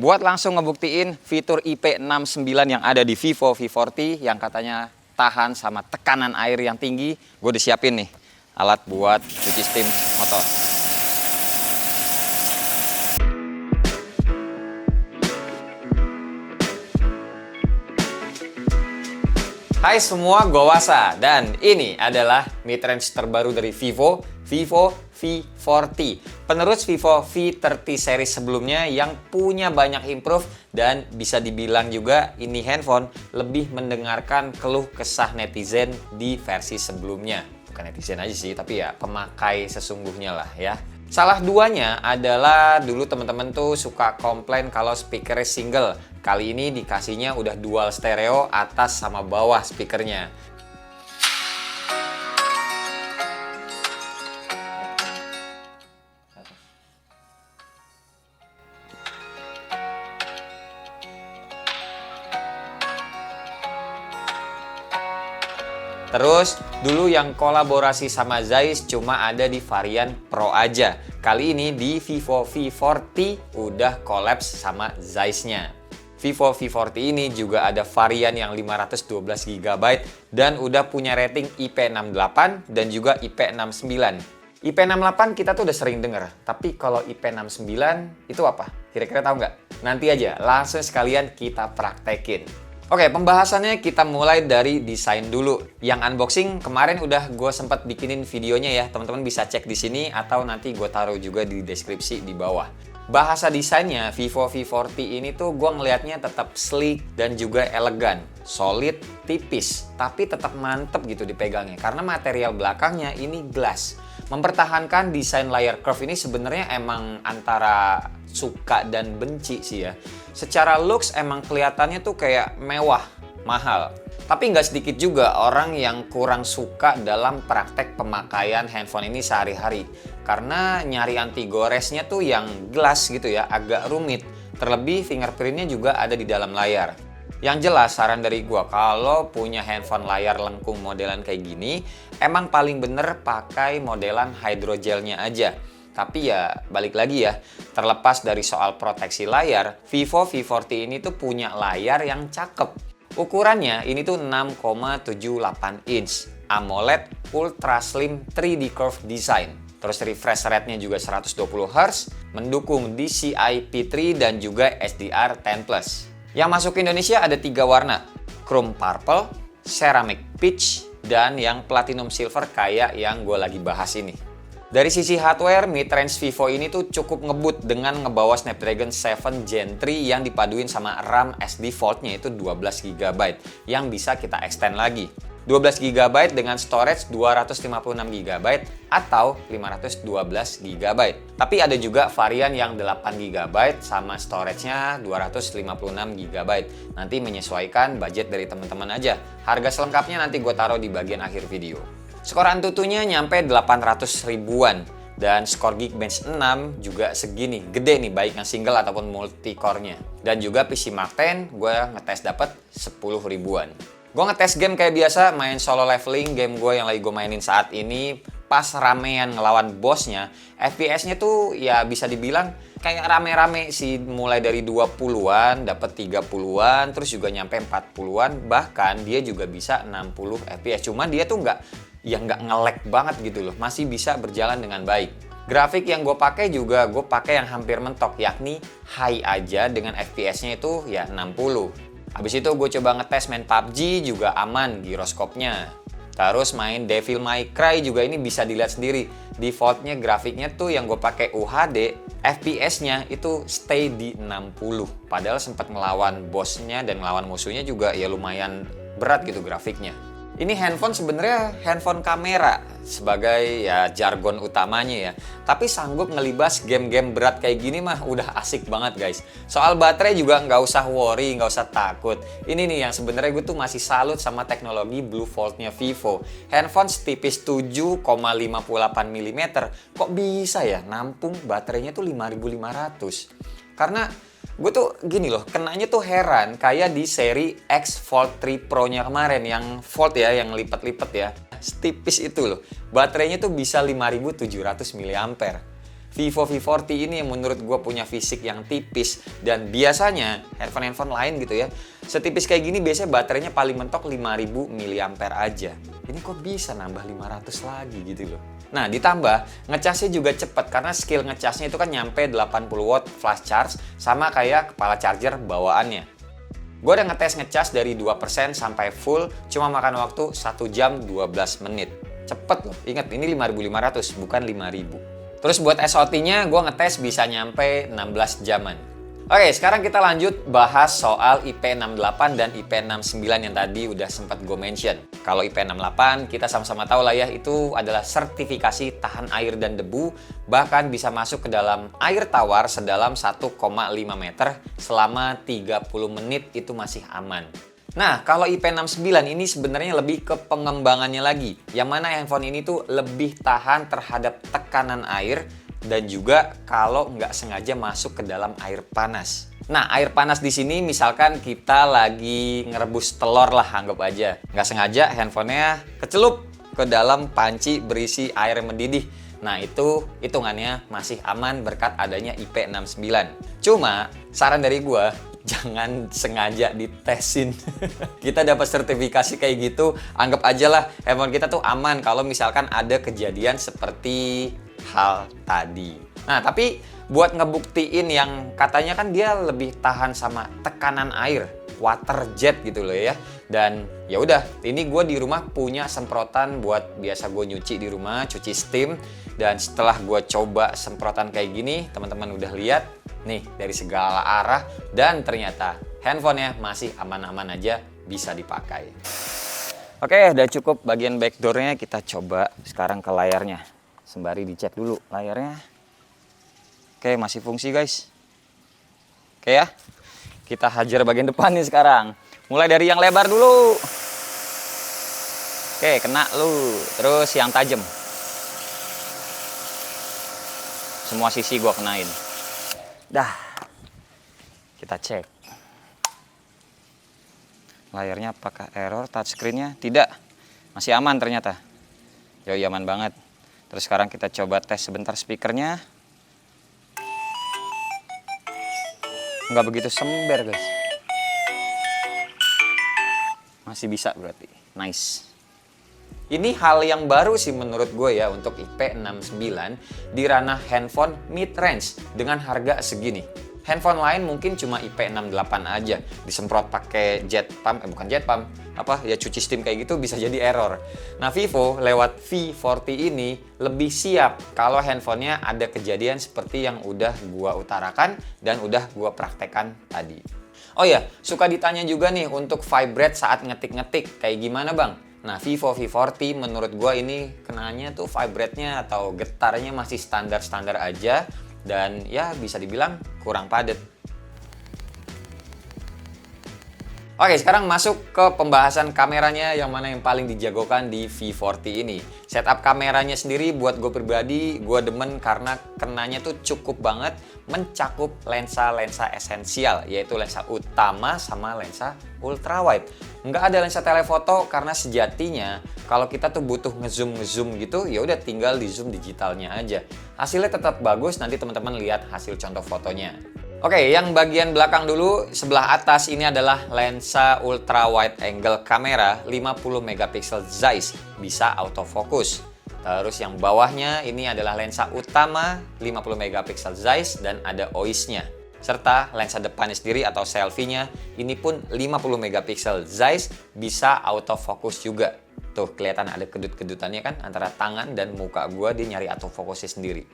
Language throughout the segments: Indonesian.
buat langsung ngebuktiin fitur IP69 yang ada di Vivo V40 yang katanya tahan sama tekanan air yang tinggi. Gue udah siapin nih alat buat cuci steam motor. Hai semua, gue Wasa dan ini adalah mid-range terbaru dari Vivo V40, penerus Vivo V30 series sebelumnya yang punya banyak improve dan bisa dibilang juga ini handphone lebih mendengarkan keluh kesah netizen di versi sebelumnya. Bukan netizen aja sih, tapi ya pemakai sesungguhnya lah ya. Salah duanya adalah dulu teman-teman tuh suka komplain kalau speakernya single. Kali ini dikasihnya udah dual stereo atas sama bawah speakernya. Terus, dulu yang kolaborasi sama Zeiss cuma ada di varian Pro aja. Kali ini di Vivo V40 udah kolaps sama Zeiss-nya. Vivo V40 ini juga ada varian yang 512 GB dan udah punya rating IP68 dan juga IP69. IP68 kita tuh udah sering denger, tapi kalau IP69 itu apa? Kira-kira tahu nggak? Nanti aja, langsung sekalian kita praktekin. Oke, pembahasannya kita mulai dari desain dulu. Yang unboxing kemarin udah gue sempat bikinin videonya ya. Teman-teman bisa cek di sini atau nanti gue taruh juga di deskripsi di bawah. Bahasa desainnya Vivo V40 ini tuh gue ngelihatnya tetap sleek dan juga elegan. Solid, tipis, tapi tetap mantep gitu dipegangnya. Karena material belakangnya ini glass. Mempertahankan desain layar curve ini sebenarnya emang antara suka dan benci sih ya. Secara looks emang kelihatannya tuh kayak mewah, mahal. Tapi nggak sedikit juga orang yang kurang suka dalam praktek pemakaian handphone ini sehari-hari. Karena nyari anti goresnya tuh yang glass gitu ya, agak rumit. Terlebih fingerprintnya juga ada di dalam layar. Yang jelas saran dari gua kalau punya handphone layar lengkung modelan kayak gini, emang paling bener pakai modelan hydrogelnya aja. Tapi ya balik lagi ya, terlepas dari soal proteksi layar, Vivo V40 ini tuh punya layar yang cakep. Ukurannya ini tuh 6,78 inch, AMOLED Ultra Slim 3D Curve Design. Terus refresh rate-nya juga 120 Hz, mendukung DCI P3 dan juga SDR10+. Yang masuk ke Indonesia ada 3 warna, Chrome Purple, Ceramic Peach, dan yang Platinum Silver kayak yang gue lagi bahas ini. Dari sisi hardware, mid-range Vivo ini tuh cukup ngebut dengan ngebawa Snapdragon 7 Gen 3 yang dipaduin sama RAM SD Vault-nya itu 12 GB yang bisa kita extend lagi. 12 GB dengan storage 256 GB atau 512 GB. Tapi ada juga varian yang 8 GB sama storage-nya 256 GB. Nanti menyesuaikan budget dari teman-teman aja. Harga selengkapnya nanti gue taruh di bagian akhir video. Skor Antutunya nyampe 800 ribuan. Dan skor Geekbench 6 juga segini, gede nih baik yang single ataupun multi-core-nya. Dan juga PC Mark 10 gue ngetes dapet 10 ribuan. Gue ngetes game kayak biasa, main solo leveling, game gue yang lagi gue mainin saat ini. Pas ramean ngelawan bosnya, FPS-nya tuh ya bisa dibilang kayak rame-rame sih. Mulai dari 20-an, dapet 30-an, terus juga nyampe 40-an. Bahkan dia juga bisa 60 FPS. Cuma dia tuh nggak nge-lag banget gitu loh. Masih bisa berjalan dengan baik. Grafik yang gue pakai juga gue pakai yang hampir mentok, yakni high aja dengan FPS-nya itu ya 60. Habis itu gue coba ngetes main PUBG juga aman giroskopnya. Terus main Devil May Cry juga ini bisa dilihat sendiri. Defaultnya grafiknya tuh yang gue pakai UHD, FPS-nya itu stay di 60. Padahal sempat ngelawan bosnya dan ngelawan musuhnya juga ya lumayan berat gitu grafiknya. Ini handphone sebenarnya handphone kamera sebagai ya jargon utamanya ya. Tapi sanggup ngelibas game-game berat kayak gini mah udah asik banget guys. Soal baterai juga nggak usah worry, nggak usah takut. Ini nih yang sebenarnya gue tuh masih salut sama teknologi Blue Vault-nya Vivo. Handphone setipis 7,58 mm kok bisa ya nampung baterainya tuh 5500. Karena gue tuh gini loh, kenanya tuh heran kayak di seri X Fold 3 Pro-nya kemarin yang Fold ya, yang lipat-lipat ya. Setipis itu loh. Baterainya tuh bisa 5700 mAh. Vivo V40 ini yang menurut gue punya fisik yang tipis, dan biasanya handphone-handphone lain gitu ya, setipis kayak gini biasanya baterainya paling mentok 5000 mAh aja. Ini kok bisa nambah 500 lagi gitu loh. Nah, ditambah ngecasnya juga cepet karena skill ngecasnya itu kan nyampe 80 watt flash charge, sama kayak kepala charger bawaannya. Gue udah ngetes ngecas dari 2% sampai full, cuma makan waktu 1 jam 12 menit. Cepet loh, ingat ini 5500 bukan 5000. Terus buat SOT-nya gue ngetes bisa nyampe 16 jaman. Oke, sekarang kita lanjut bahas soal IP68 dan IP69 yang tadi udah sempat gue mention. Kalau IP68 kita sama-sama tahu lah ya, itu adalah sertifikasi tahan air dan debu, bahkan bisa masuk ke dalam air tawar sedalam 1,5 meter selama 30 menit itu masih aman. Nah, kalau IP69 ini sebenarnya lebih ke pengembangannya lagi, yang mana handphone ini tuh lebih tahan terhadap tekanan air dan juga kalau nggak sengaja masuk ke dalam air panas. Nah, air panas di sini misalkan kita lagi ngerebus telur lah, anggap aja. Nggak sengaja handphonenya kecelup ke dalam panci berisi air mendidih. Nah, itu hitungannya masih aman berkat adanya IP69. Cuma, saran dari gua, jangan sengaja ditesin. Kita dapat sertifikasi kayak gitu, anggap aja lah handphone kita tuh aman kalau misalkan ada kejadian seperti hal tadi. Nah, tapi buat ngebuktiin yang katanya kan dia lebih tahan sama tekanan air, water jet gitu loh ya. Dan ya udah, ini gue di rumah punya semprotan buat biasa gue nyuci di rumah, cuci steam. Dan setelah gue coba semprotan kayak gini, teman-teman udah lihat nih dari segala arah, dan ternyata handphonenya masih aman-aman aja, bisa dipakai. Oke, udah cukup bagian backdoornya, kita coba sekarang ke layarnya. Sembari dicek dulu layarnya. Oke, masih fungsi guys. Oke ya, kita hajar bagian depan nih sekarang. Mulai dari yang lebar dulu. Oke, kena lu. Terus yang tajam. Semua sisi gua kenain. Dah, kita cek. Layarnya apakah error, touchscreen-nya? Tidak, masih aman ternyata. Yoi, aman banget. Terus sekarang kita coba tes sebentar speakernya. Nggak begitu sember guys. Masih bisa berarti, nice. Ini hal yang baru sih menurut gue ya untuk IP69 di ranah handphone mid-range dengan harga segini. Handphone lain mungkin cuma IP68 aja, disemprot pakai jet pump, bukan jet pump, apa ya, cuci steam kayak gitu bisa jadi error. Nah, Vivo lewat V40 ini lebih siap kalau handphonenya ada kejadian seperti yang udah gua utarakan dan udah gua praktekkan tadi. Oh ya, suka ditanya juga nih untuk vibrate saat ngetik-ngetik, kayak gimana bang? Nah, Vivo V40 menurut gua ini kenanya tuh vibrate-nya atau getarnya masih standar-standar aja, dan ya bisa dibilang kurang padat. Oke, sekarang masuk ke pembahasan kameranya, yang mana yang paling dijagokan di V40 ini. Setup kameranya sendiri buat gue pribadi, gue demen karena kenanya tuh cukup banget mencakup lensa-lensa esensial, yaitu lensa utama sama lensa ultrawide. Nggak ada lensa telefoto karena sejatinya kalau kita tuh butuh ngezoom gitu, ya udah tinggal di zoom digitalnya aja. Hasilnya tetap bagus, nanti teman-teman lihat hasil contoh fotonya. Oke, yang bagian belakang dulu, sebelah atas ini adalah lensa ultra wide angle kamera 50 megapiksel Zeiss, bisa autofocus. Terus yang bawahnya ini adalah lensa utama 50 megapiksel Zeiss dan ada OIS-nya. Serta lensa depannya sendiri atau selfie-nya ini pun 50 megapiksel Zeiss, bisa autofocus juga. Tuh kelihatan ada kedut-kedutannya kan antara tangan dan muka gua, dia nyari autofokusnya sendiri.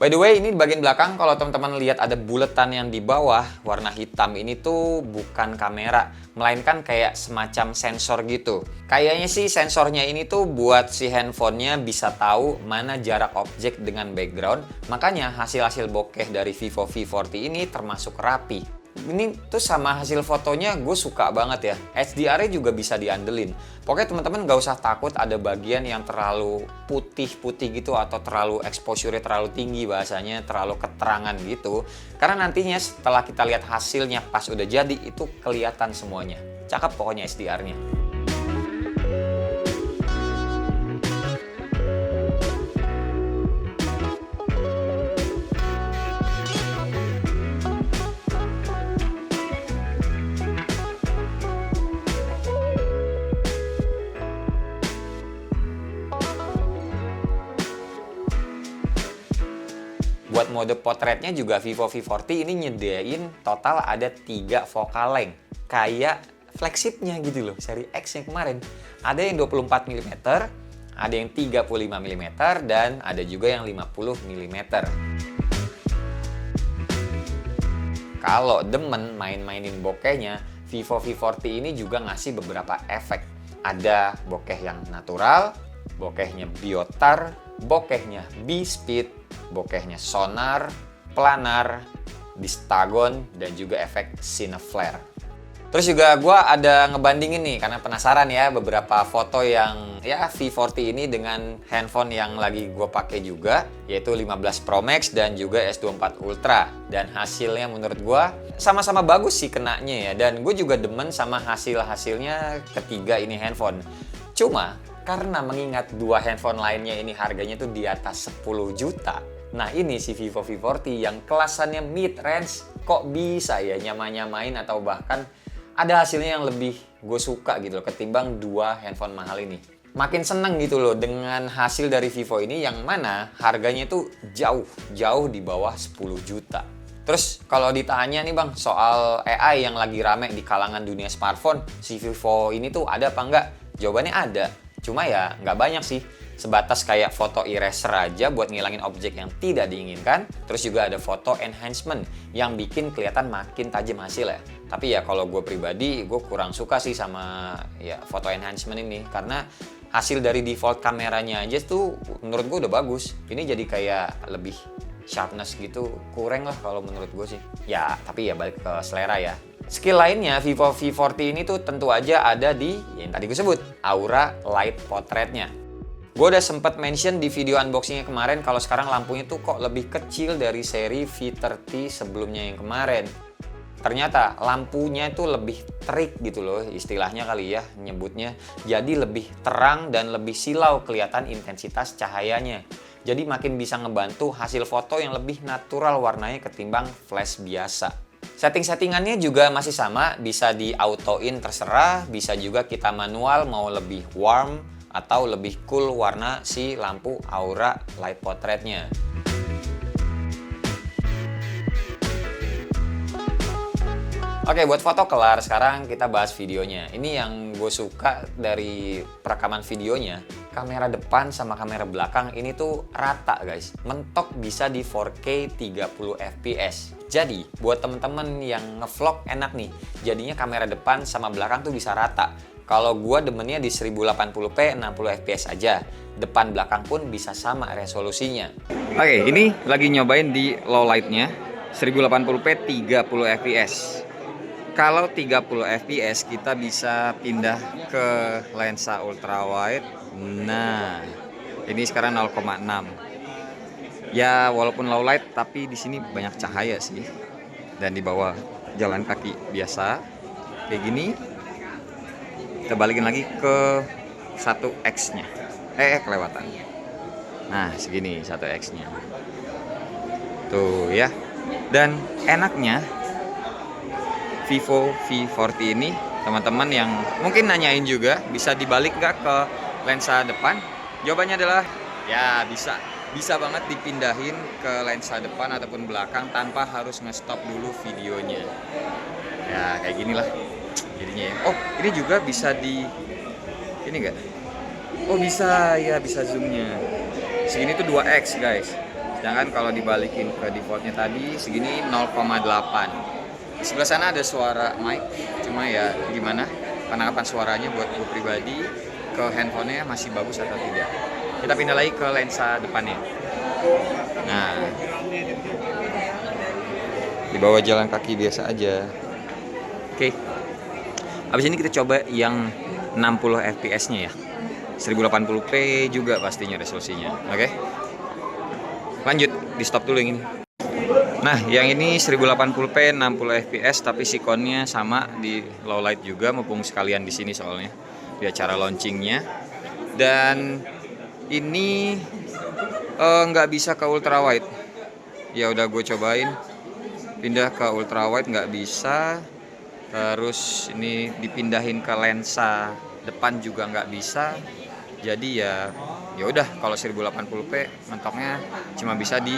By the way, ini di bagian belakang kalau teman-teman lihat ada buletan yang di bawah warna hitam, ini tuh bukan kamera, melainkan kayak semacam sensor gitu. Kayaknya sih sensornya ini tuh buat si handphonenya bisa tahu mana jarak objek dengan background, makanya hasil-hasil bokeh dari Vivo V40 ini termasuk rapi. Ini tuh sama hasil fotonya gue suka banget ya. HDR-nya juga bisa diandelin. Pokoknya teman-teman gak usah takut ada bagian yang terlalu putih-putih gitu atau terlalu exposure-nya terlalu tinggi, bahasanya terlalu keterangan gitu. Karena nantinya setelah kita lihat hasilnya pas udah jadi itu kelihatan semuanya. Cakep pokoknya HDR-nya. mode potretnya juga Vivo V40 ini nyediain total ada 3 focal length. Kayak flagshipnya gitu loh, seri X yang kemarin. Ada yang 24 mm, ada yang 35 mm, dan ada juga yang 50 mm. Kalau demen main-mainin bokehnya, Vivo V40 ini juga ngasih beberapa efek. Ada bokeh yang natural, bokehnya biotar, bokehnya B-speed, bokehnya sonar, planar, distagon, dan juga efek cineflare. Terus juga gue ada ngebandingin nih karena penasaran ya beberapa foto yang ya V40 ini dengan handphone yang lagi gue pakai juga, yaitu 15 Pro Max dan juga S24 Ultra. Dan hasilnya menurut gue sama-sama bagus sih kenanya ya, dan gue juga demen sama hasilnya ketiga ini handphone. Cuma karena mengingat dua handphone lainnya ini harganya tuh di atas 10 juta. Nah ini si Vivo V40 yang kelasannya mid range kok bisa ya nyamain atau bahkan ada hasilnya yang lebih gue suka gitu loh ketimbang dua handphone mahal ini. Makin seneng gitu loh dengan hasil dari Vivo ini yang mana harganya itu jauh di bawah 10 juta. Terus kalau ditanya nih bang soal AI yang lagi rame di kalangan dunia smartphone, si Vivo ini tuh ada apa enggak? Jawabannya ada, cuma ya nggak banyak sih. Sebatas kayak foto eraser aja buat ngilangin objek yang tidak diinginkan. Terus juga ada foto enhancement yang bikin kelihatan makin tajam hasil ya. Tapi ya kalau gue pribadi, gue kurang suka sih sama ya foto enhancement ini. Karena hasil dari default kameranya aja tuh menurut gue udah bagus. Ini jadi kayak lebih sharpness gitu, kurang lah kalau menurut gue sih. Ya tapi ya balik ke selera ya. Skill lainnya Vivo V40 ini tuh tentu aja ada di yang tadi gue sebut, Aura Light Portraitnya. Gue udah sempet mention di video unboxingnya kemarin kalau sekarang lampunya tuh kok lebih kecil dari seri V30 sebelumnya yang kemarin. Ternyata lampunya itu lebih terik gitu loh istilahnya kali ya nyebutnya. Jadi lebih terang dan lebih silau kelihatan intensitas cahayanya. Jadi makin bisa ngebantu hasil foto yang lebih natural warnanya ketimbang flash biasa. Setting-settingannya juga masih sama, bisa di auto-in terserah, bisa juga kita manual mau lebih warm atau lebih cool warna si lampu Aura Light Portraitnya. Oke, buat foto kelar, sekarang kita bahas videonya. Ini yang gue suka dari perekaman videonya, kamera depan sama kamera belakang ini tuh rata guys. Mentok bisa di 4K 30 fps. Jadi, buat temen-temen yang ngevlog enak nih, jadinya kamera depan sama belakang tuh bisa rata. Kalau gue demennya di 1080p 60 fps aja. Depan belakang pun bisa sama resolusinya. Oke, ini lagi nyobain di low lightnya 1080p 30 fps. Kalau 30 fps kita bisa pindah ke lensa ultrawide. Nah, ini sekarang 0,6. Ya walaupun low light tapi di sini banyak cahaya sih. Dan di bawah jalan kaki biasa kayak gini. Kita balikin lagi ke 1x nya kelewatan. Nah segini 1x nya tuh ya. Dan enaknya Vivo V40 ini teman-teman yang mungkin nanyain juga bisa dibalik nggak ke lensa depan, jawabannya adalah ya bisa banget dipindahin ke lensa depan ataupun belakang tanpa harus nge-stop dulu videonya ya kayak gini lah jadinya ya. Oh ini juga bisa di ini enggak? Oh bisa ya, bisa zoomnya segini tuh 2x guys, sedangkan kalau dibalikin ke defaultnya tadi segini 0,8. Di sebelah sana ada suara mic, cuma ya gimana penangkapan suaranya buat gue pribadi ke handphonenya masih bagus atau tidak. Kita pindah lagi ke lensa depannya. Nah di bawah jalan kaki biasa aja. Oke. Abis ini kita coba yang 60 fps nya ya, 1080p juga pastinya resolusinya. Oke, lanjut, di stop dulu yang ini. Nah yang ini 1080p 60 fps tapi sikonnya sama di low light juga, mumpung sekalian di sini soalnya di acara launchingnya. Dan ini nggak bisa ke ultrawide. Ya udah gue cobain pindah ke ultrawide nggak bisa. Terus ini dipindahin ke lensa depan juga nggak bisa. Jadi ya udah kalau 1080p mentoknya cuma bisa di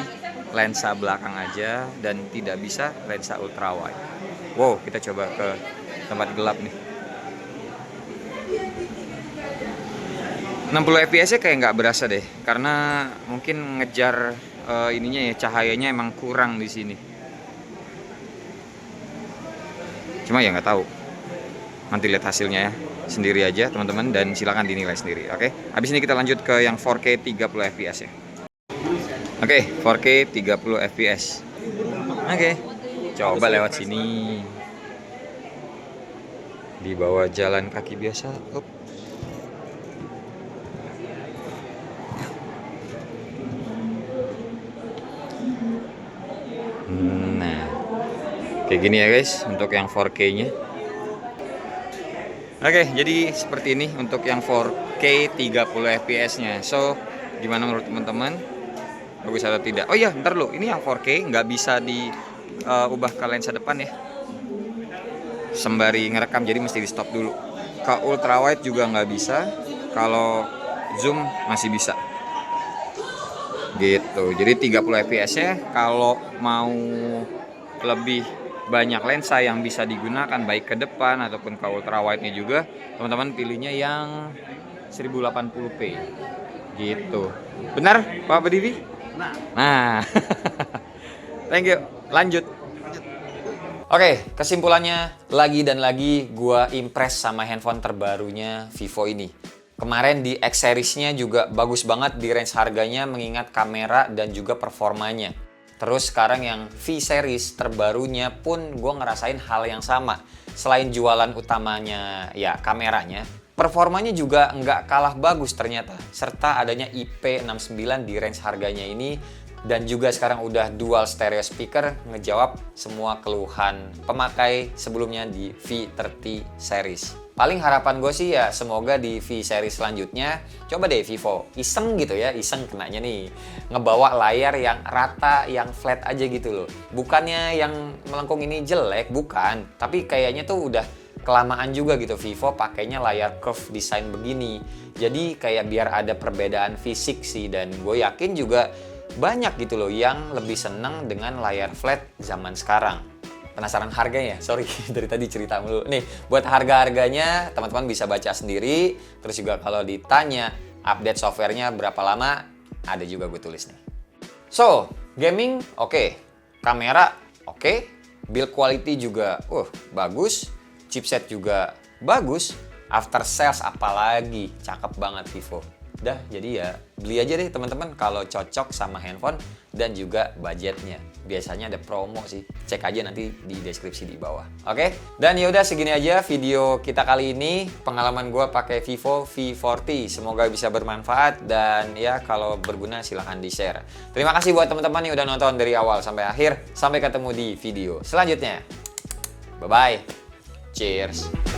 lensa belakang aja dan tidak bisa lensa ultra wide. Wow, kita coba ke tempat gelap nih. 60 fps kayak nggak berasa deh, karena mungkin ngejar ininya ya, cahayanya emang kurang di sini. Cuma ya nggak tahu. Nanti lihat hasilnya ya sendiri aja teman-teman, dan silakan dinilai sendiri. Oke, habis ini kita lanjut ke yang 4K 30 fps ya. Oke, 4K 30 fps. Oke, coba lewat sini. Di bawah jalan kaki biasa. Nah, kayak gini ya guys untuk yang 4K-nya. Oke, jadi seperti ini untuk yang 4K 30 fps-nya. So, gimana menurut teman-teman? Bagus atau tidak? Oh iya, ntar lo, ini yang 4K nggak bisa diubah ke lensa depan ya. Sembari ngerekam, jadi mesti di stop dulu. Ke ultra wide juga nggak bisa. Kalau zoom masih bisa. Gitu. Jadi 30 fps-nya kalau mau lebih banyak lensa yang bisa digunakan baik ke depan ataupun ke ultra wide-nya juga, teman-teman pilihnya yang 1080p. Gitu. Benar, Pak Bedivi? Nah. Thank you. Lanjut. Oke, kesimpulannya lagi dan lagi gua impress sama handphone terbarunya Vivo ini. Kemarin di X series-nya juga bagus banget di range harganya mengingat kamera dan juga performanya. Terus sekarang yang V series terbarunya pun gue ngerasain hal yang sama. Selain jualan utamanya ya kameranya, performanya juga nggak kalah bagus ternyata. Serta adanya IP69 di range harganya ini. Dan juga sekarang udah dual stereo speaker ngejawab semua keluhan pemakai sebelumnya di V30 series. Paling harapan gue sih ya semoga di V series selanjutnya coba deh Vivo iseng gitu ya, iseng kenanya nih ngebawa layar yang rata, yang flat aja gitu loh. Bukannya yang melengkung ini jelek, bukan, tapi kayaknya tuh udah kelamaan juga gitu Vivo pakainya layar curve design begini. Jadi kayak biar ada perbedaan fisik sih, dan gue yakin juga banyak gitu loh yang lebih seneng dengan layar flat zaman sekarang. Penasaran harganya? Sorry, dari tadi cerita mulu. Nih, buat harga-harganya teman-teman bisa baca sendiri. Terus juga kalau ditanya update softwarenya berapa lama, ada juga gue tulis nih. So, gaming oke, kamera oke, build quality juga bagus, chipset juga bagus, after sales apalagi cakep banget Vivo. Dah, jadi ya beli aja deh teman-teman kalau cocok sama handphone dan juga budgetnya. Biasanya ada promo sih. Cek aja nanti di deskripsi di bawah. Oke? Dan yaudah segini aja video kita kali ini. Pengalaman gue pakai Vivo V40. Semoga bisa bermanfaat dan ya kalau berguna silahkan di-share. Terima kasih buat teman-teman yang udah nonton dari awal sampai akhir. Sampai ketemu di video selanjutnya. Bye-bye. Cheers.